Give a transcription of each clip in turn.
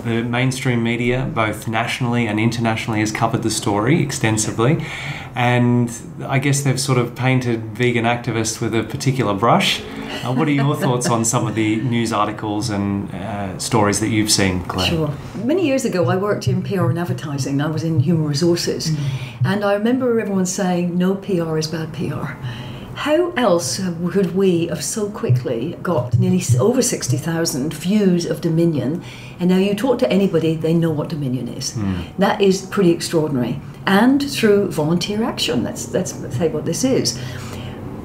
the mainstream media, both nationally and internationally, has covered the story extensively. And I guess they've sort of painted vegan activists with a particular brush. What are your thoughts on some of the news articles and stories that you've seen, Claire? Sure. Many years ago, I worked in PR and advertising. I was in human resources. And I remember everyone saying, no PR is bad PR. How else could we have so quickly got nearly over 60,000 views of Dominion? And now you talk to anybody, they know what Dominion is. That is pretty extraordinary. And through volunteer action, let's say what this is.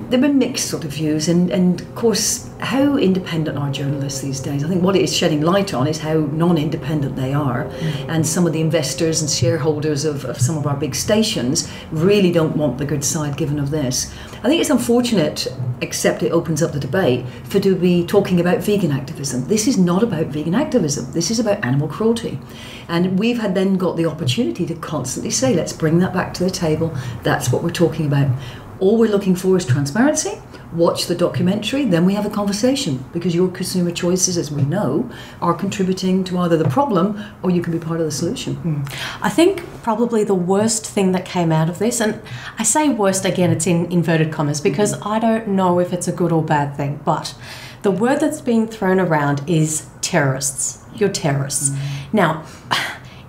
There have been mixed sort of views, and of course, how independent are journalists these days? I think what it is shedding light on is how non-independent they are, and some of the investors and shareholders of some of our big stations really don't want the good side given of this. I think it's unfortunate, except it opens up the debate, to be talking about vegan activism. This is not about vegan activism. This is about animal cruelty. And we've then got the opportunity to constantly say, let's bring that back to the table. That's what we're talking about. All we're looking for is transparency. Watch the documentary, then we have a conversation, because your consumer choices, as we know, are contributing to either the problem or you can be part of the solution. I think probably the worst thing that came out of this, and I say worst again, it's in inverted commas, because I don't know if it's a good or bad thing, but the word that's being thrown around is terrorists. You're terrorists. Now,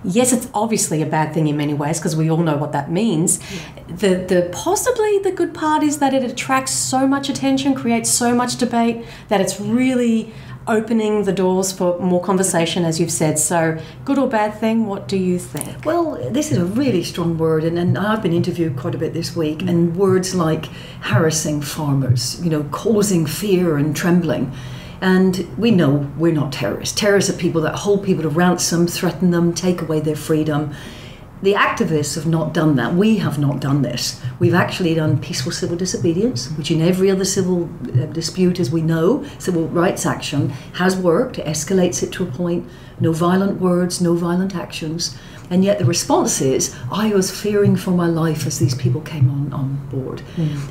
yes, it's obviously a bad thing in many ways, because we all know what that means. The possibly the good part is that it attracts so much attention, creates so much debate, that it's really opening the doors for more conversation, as you've said. So, good or bad thing, what do you think? Well, this is a really strong word, and I've been interviewed quite a bit this week, and words like harassing farmers, causing fear and trembling. And we know we're not terrorists. Terrorists are people that hold people to ransom, threaten them, take away their freedom. The activists have not done that. We have not done this. We've actually done peaceful civil disobedience, which in every other civil dispute, as we know, civil rights action has worked. It escalates it to a point. No violent words, no violent actions. And yet the response is, I was fearing for my life as these people came on board.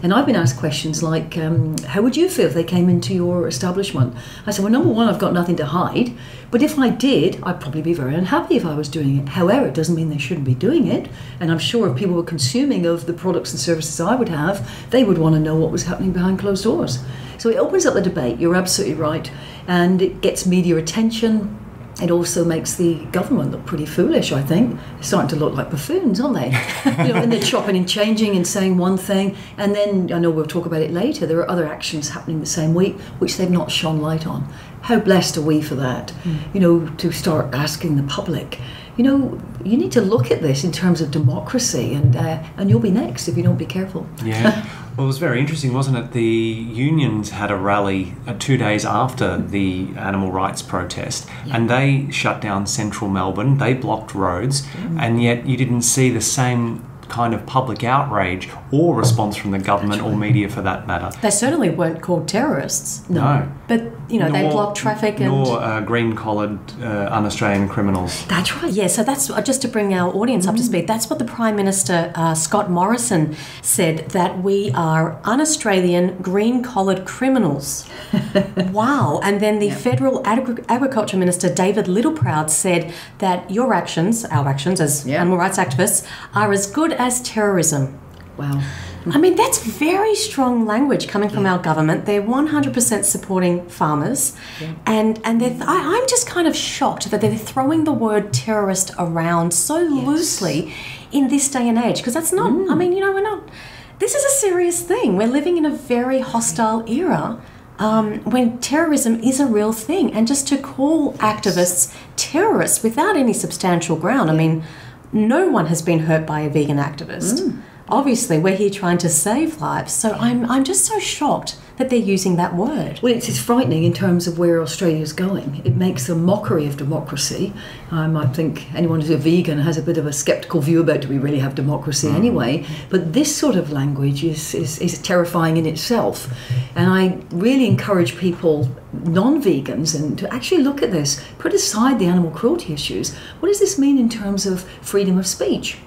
And I've been asked questions like, how would you feel if they came into your establishment? I said, well, number one, I've got nothing to hide. But if I did, I'd probably be very unhappy if I was doing it. However, it doesn't mean they shouldn't be doing it. And I'm sure if people were consuming of the products and services I would have, they would want to know what was happening behind closed doors. So it opens up the debate, you're absolutely right. And it gets media attention. It also makes the government look pretty foolish, I think. They're starting to look like buffoons, aren't they? And they're chopping and changing and saying one thing. And then, I know we'll talk about it later, there are other actions happening the same week which they've not shone light on. How blessed are we for that? To start asking the public, you need to look at this in terms of democracy, and you'll be next if you don't be careful. Yeah. Well, it was very interesting, wasn't it? The unions had a rally 2 days after the animal rights protest, and they shut down central Melbourne. They blocked roads, and yet you didn't see the same kind of public outrage or response from the government or media for that matter. They certainly weren't called terrorists. No. But, they blocked traffic and... Nor green-collared un-Australian criminals. That's right. Yeah, so that's, just to bring our audience up to speed, that's what the Prime Minister, Scott Morrison, said, that we are un-Australian green-collared criminals. Wow. And then the Federal Agriculture Minister, David Littleproud, said that your actions, our actions as animal rights activists, are as good as terrorism. Wow. I mean, that's very strong language coming from our government. They're 100% supporting farmers. And I'm just kind of shocked that they're throwing the word terrorist around so loosely in this day and age. Because that's not, I mean, we're not, this is a serious thing. We're living in a very hostile era when terrorism is a real thing. And just to call activists terrorists without any substantial ground, I mean, no one has been hurt by a vegan activist. Obviously, we're here trying to save lives. So I'm just so shocked that they're using that word. Well, it's frightening in terms of where Australia's going. It makes a mockery of democracy. I think anyone who's a vegan has a bit of a sceptical view about do we really have democracy anyway. But this sort of language is terrifying in itself. And I really encourage people, non-vegans, and to actually look at this, put aside the animal cruelty issues. What does this mean in terms of freedom of speech?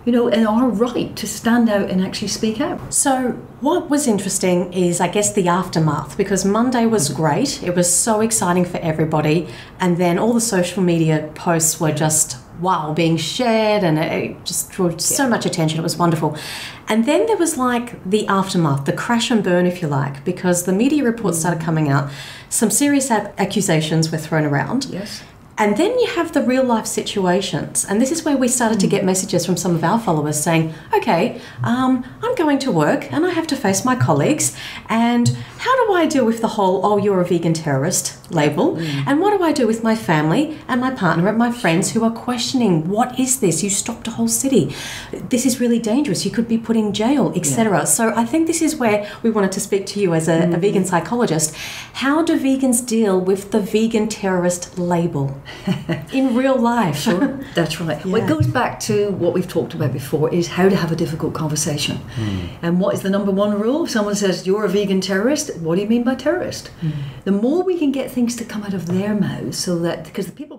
and our right to stand out and actually speak out. So what was interesting is, I guess, the aftermath, because Monday was great. It was so exciting for everybody. And then all the social media posts were just, wow, being shared, and it just drew so much attention. It was wonderful. And then there was like the aftermath, the crash and burn, if you like, because the media reports started coming out. Some serious accusations were thrown around. Yes. And then you have the real life situations. And this is where we started to get messages from some of our followers saying, okay, I'm going to work and I have to face my colleagues. And how do I deal with the whole, oh, you're a vegan terrorist label? And what do I do with my family and my partner and my friends who are questioning, what is this? You stopped a whole city. This is really dangerous. You could be put in jail, etc. So I think this is where we wanted to speak to you as a vegan psychologist. How do vegans deal with the vegan terrorist label in real life? Sure, that's right. Yeah. Well, it goes back to what we've talked about before, is how to have a difficult conversation. And what is the number one rule? If someone says, you're a vegan terrorist, what do you mean by terrorist? The more we can get things to come out of their mouths, so that, because the people